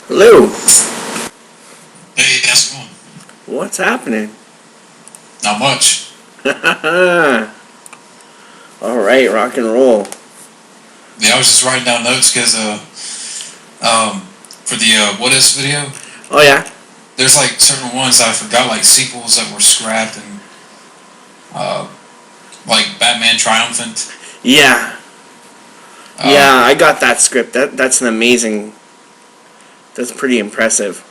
Hello. Hey, how's it going? What's happening? Not much. Alright, rock and roll. Yeah, I was just writing down notes because for the What If video, Oh yeah? there's like certain ones I forgot, like sequels that were scrapped, and like Batman Triumphant. Yeah. Yeah, I got that script. That's an amazing... That's pretty impressive.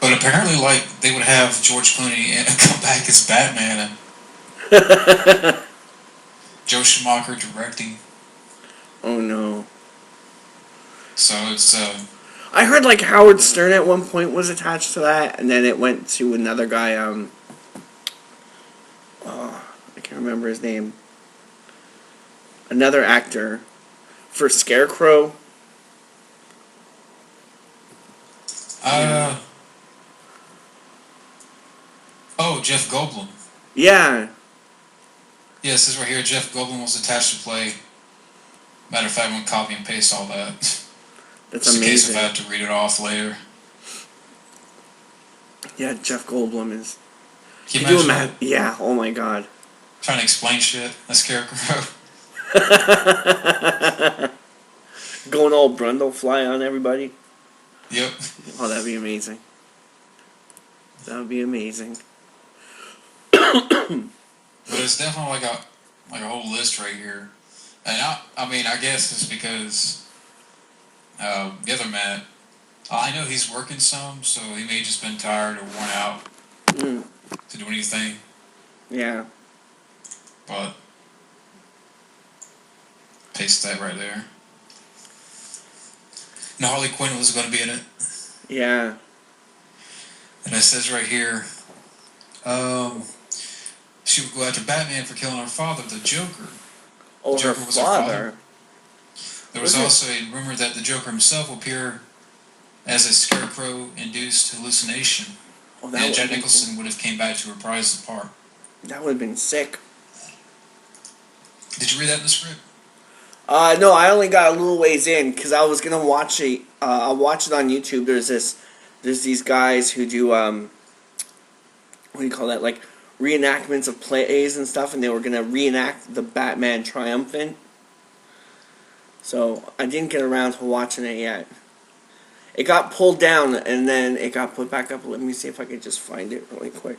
But apparently, like, they would have George Clooney come back as Batman, and Joe Schumacher directing. Oh no. So it's I heard like Howard Stern at one point was attached to that, and then it went to another guy, I can't remember his name. Another actor for Scarecrow. Oh, Jeff Goldblum. Yeah. Yeah, it says right here, Jeff Goldblum was attached to play. Matter of fact, I'm going to copy and paste all that. That's Just in case amazing. if I have to read it off later. Yeah, Jeff Goldblum is... Can you Could you imagine imagine? Yeah, oh my god. trying to explain shit? That's Scarecrow. Going all Brundlefly on everybody. Yep. Oh, that'd be amazing. That would be amazing. But it's definitely like a whole list right here. And I mean, I guess it's because the other Matt, I know he's working some, so he may just been tired or worn out to do anything. Yeah. But paste that right there. And Harley Quinn was going to be in it. Yeah. And it says right here, she would go after Batman for killing her father, the Joker. Oh, The Joker her was her father. There was also a rumor that the Joker himself will appear as a Scarecrow-induced hallucination. Oh, that And would Jack be Nicholson cool. would have came back to reprise the part. That would have been sick. Did you read that in the script? No, I only got a little ways in because I was gonna watch it. I'll watch it on YouTube. There's these guys who do what do you call that? Like reenactments of plays and stuff, and they were gonna reenact the Batman Triumphant. So I didn't get around to watching it yet. It got pulled down and then it got put back up. Let me see if I can just find it really quick.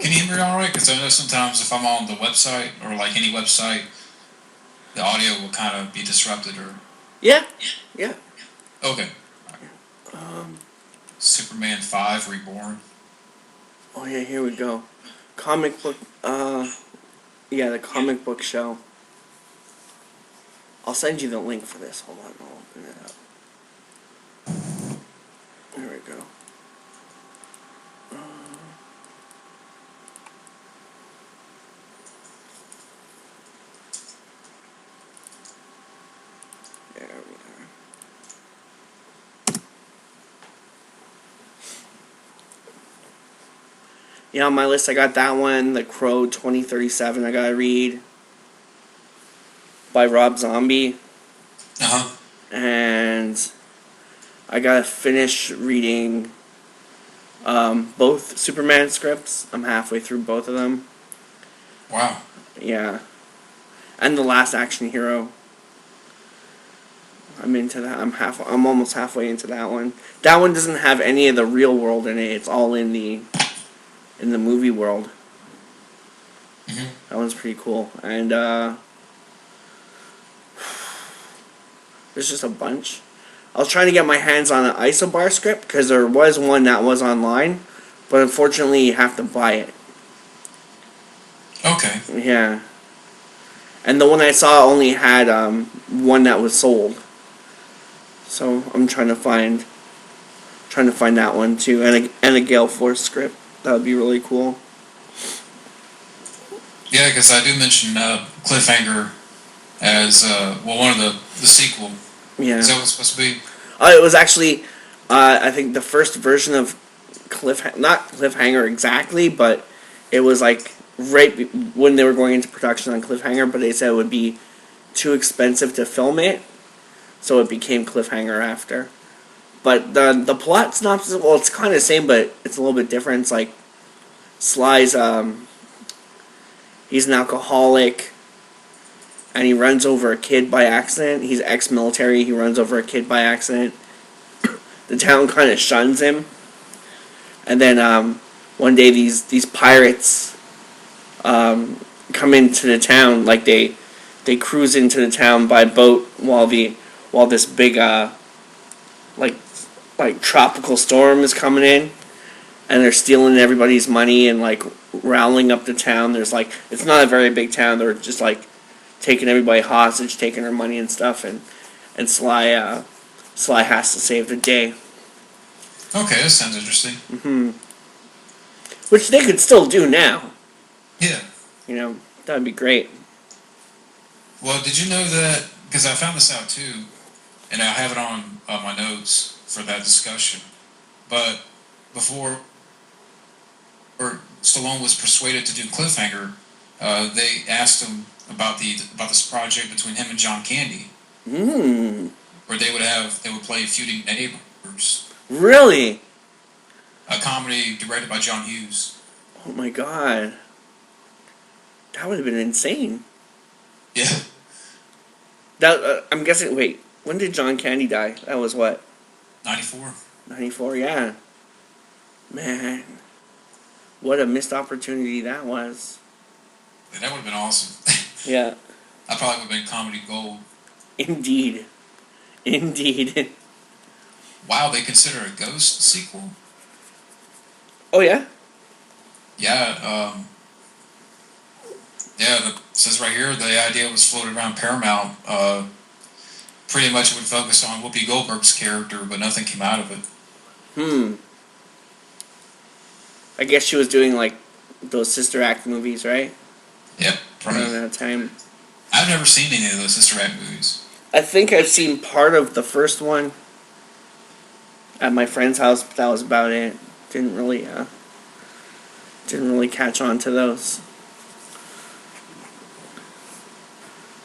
Can you hear me all right? Because I know sometimes if I'm on the website or like any website, the audio will kind of be disrupted or... Yeah. Okay. Superman 5 Reborn. Oh yeah, here we go. Comic book, yeah, the comic book show. I'll send you the link for this. Hold on, I'll open it up. There we go. There we are. Yeah, on my list I got that one, The Crow 2037 I gotta read. By Rob Zombie. Uh-huh. And I gotta finish reading both Superman scripts. I'm halfway through both of them. Wow. Yeah. And The Last Action Hero. I'm into that. I'm almost halfway into that one. That one doesn't have any of the real world in it. It's all in the movie world. Mm-hmm. That one's pretty cool. And there's just a bunch. I was trying to get my hands on an Isobar script because there was one that was online, but unfortunately you have to buy it. Okay. Yeah. And the one I saw only had one that was sold. So I'm trying to find that one too, and a Gale Force script. That would be really cool. Yeah, because I do mention Cliffhanger as one of the sequel. Yeah. Is that what it's supposed to be? It was actually, I think the first version of not cliffhanger exactly, but it was like when they were going into production on cliffhanger, but they said it would be too expensive to film it, so it became cliffhanger after. But the plot synopsis, well, it's kind of the same, but it's a little bit different. It's like Sly's he's an alcoholic, and he runs over a kid by accident. He's ex-military. He runs over a kid by accident. The town kind of shuns him, and then one day these pirates come into the town. Like they cruise into the town by boat while this big like tropical storm is coming in, and they're stealing everybody's money and like rounding up the town. There's like, it's not a very big town. They're just like taking everybody hostage, taking their money and stuff, and Sly has to save the day. Okay, that sounds interesting. Which they could still do now. Yeah. You know, that would be great. Well, did you know that, because I found this out too, and I have it on my notes for that discussion, but before Stallone was persuaded to do Cliffhanger, they asked him about this project between him and John Candy, where they would play feuding neighbors. Really? A comedy directed by John Hughes. Oh my god, that would have been insane. Yeah. That I'm guessing. Wait, when did John Candy die? That was what? 94. 94. Yeah. Man, what a missed opportunity that was. Yeah, that would have been awesome. Yeah. I probably would have been comedy gold. Indeed. Wow, they consider a Ghost sequel? Oh yeah. Yeah. It says right here the idea was floated around Paramount. Pretty much it would focus on Whoopi Goldberg's character, but nothing came out of it. I guess she was doing like those Sister Act movies, right? Yep. Around that time. I've never seen any of those Sister Act movies. I think I've seen part of the first one at my friend's house, but that was about it. Didn't really catch on to those.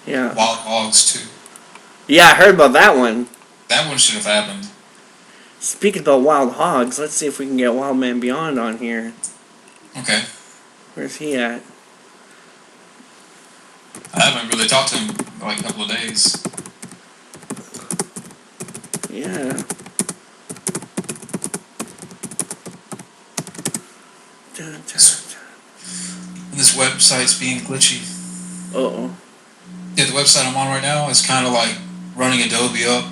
Yeah. Wild Hogs too. Yeah, I heard about that one. That one should have happened. Speaking about Wild Hogs, let's see if we can get Wild Man Beyond on here. Okay. Where's he at? I haven't really talked to him in like a couple of days. Yeah. This website's being glitchy. Uh-oh. Yeah, the website I'm on right now is kind of like running Adobe up.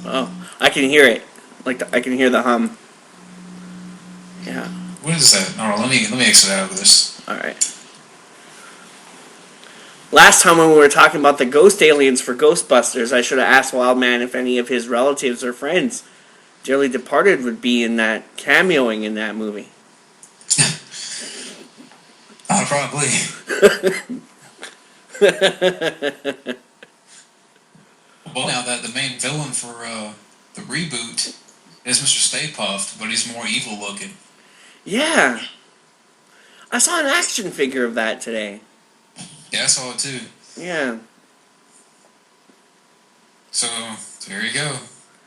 Oh, I can hear it. I can hear the hum. Yeah. What is that? All right, let me exit out of this. All right. Last time when we were talking about the ghost aliens for Ghostbusters, I should have asked Wildman if any of his relatives or friends dearly departed would be in that, cameoing in that movie. Probably. Well, now that the main villain for the reboot is Mr. Stay Puft, but he's more evil looking. Yeah. I saw an action figure of that today. Yeah, I saw it too. Yeah. So there you go.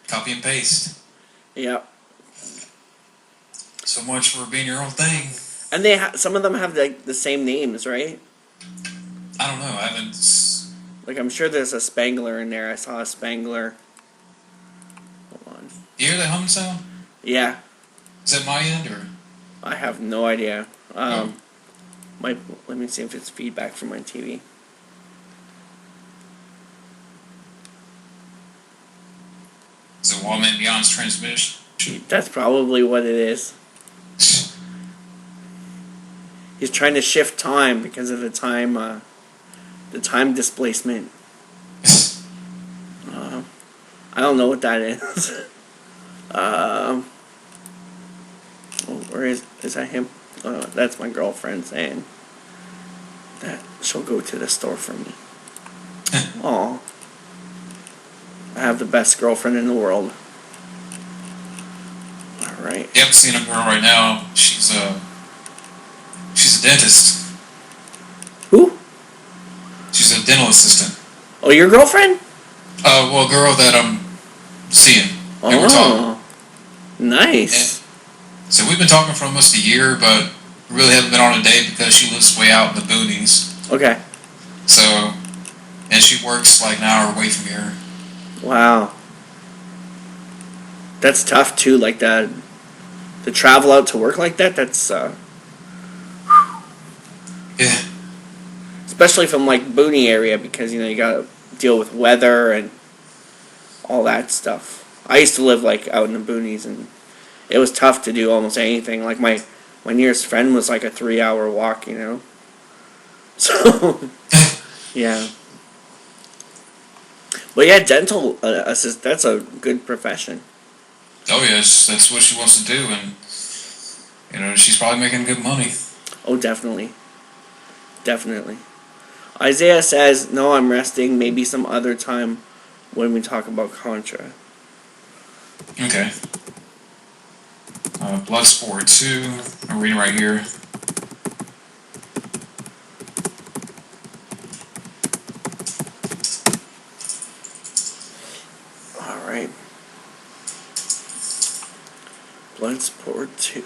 Copy and paste. Yep. So much for being your own thing. And some of them have the same names, right? I don't know. I haven't. Like, I'm sure there's a Spangler in there. I saw a Spangler. Hold on. You hear that humming sound? Yeah. Is that my end or? I have no idea. Let me see if it's feedback from my TV. Is it Wallman Beyond's transmission? That's probably what it is. He's trying to shift time because of the time displacement. I don't know what that is. Where is that him? That's my girlfriend saying that she'll go to the store for me. Aw. I have the best girlfriend in the world. right. Yeah, I'm seeing a girl right now. She's a dentist. Who? She's a dental assistant. Oh, your girlfriend? Well, a girl that I'm seeing. And we're talking. Oh, nice. And so we've been talking for almost a year, but really haven't been on a date because she lives way out in the boonies. Okay. So, and she works like an hour away from here. Wow. That's tough too. Like that, to travel out to work like that. That's Yeah. especially from like boony area because you gotta deal with weather and all that stuff. I used to live like out in the boonies and it was tough to do almost anything. Like my nearest friend was like a 3-hour walk. So yeah. But yeah, dental assist, that's a good profession. Oh yes, that's what she wants to do, and she's probably making good money. Oh, definitely. Definitely. Isaiah says, no, I'm resting. Maybe some other time when we talk about Contra. Okay. Bloodsport 2. I'm reading right here. Alright. Bloodsport 2.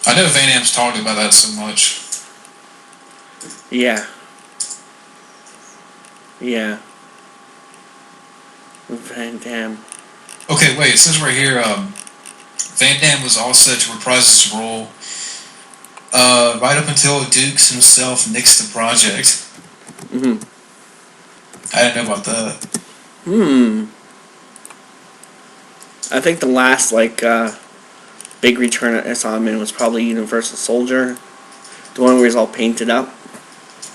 I know Van Damme's talked about that so much. Yeah. Yeah. Van Damme. Okay, wait, it says right here, Van Damme was all set to reprise his role right up until Dukes himself nixed the project. Mm-hmm. I didn't know about that. I think the last, big return I saw him in was probably Universal Soldier. The one where he's all painted up.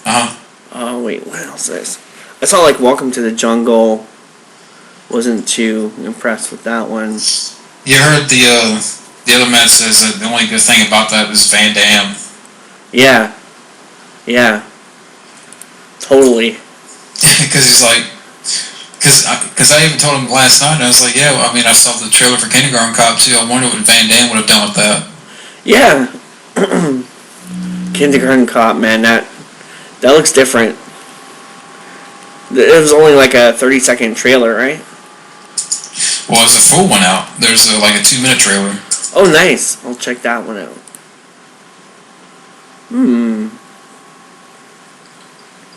Uh-huh. Oh, wait, what else is this? I saw, Welcome to the Jungle. Wasn't too impressed with that one. You heard the other man says that the only good thing about that was Van Damme. Yeah. Yeah. Totally. Because he's like, because I even told him last night, and I was like, yeah, well, I mean, I saw the trailer for Kindergarten Cop too. I wonder what Van Damme would have done with that. Yeah. Kindergarten Cop, man, that looks different. It was only like a 30-second trailer, right? Well, there's a full one out. There's a 2-minute trailer. Oh, nice. I'll check that one out.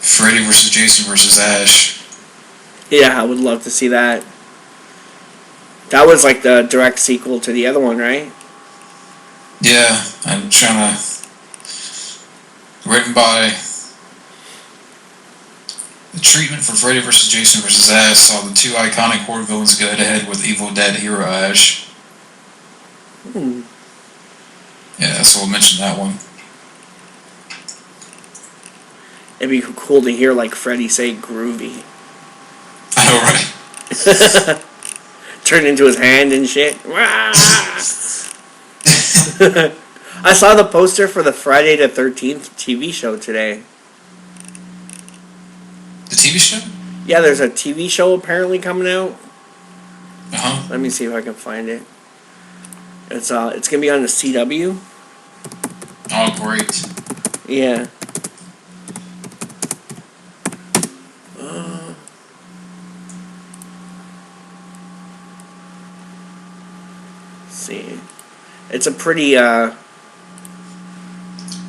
Freddy versus Jason versus Ash. Yeah, I would love to see that. That was like the direct sequel to the other one, right? Yeah, I'm trying to... Written by... The treatment for Freddy vs. Jason vs. Ash saw the two iconic horror villains go head-to-head with Evil Dead hero Ash. Yeah, so we'll mention that one. It'd be cool to hear Freddy say groovy. I know, right? Turn into his hand and shit. I saw the poster for the Friday the 13th TV show today. The TV show? Yeah, there's a TV show apparently coming out. Uh-huh. Let me see if I can find it. It's gonna be on the CW. Oh, great. Yeah. See. It's a pretty, I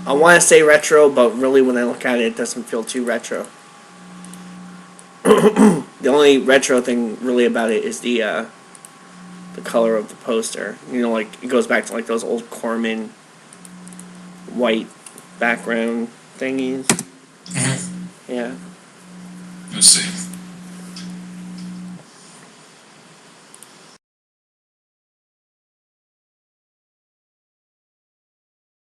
want to say retro, but really when I look at it, it doesn't feel too retro. The only retro thing really about it is the color of the poster. It goes back to those old Corman white background thingies. Mm-hmm. Yeah. Let's see.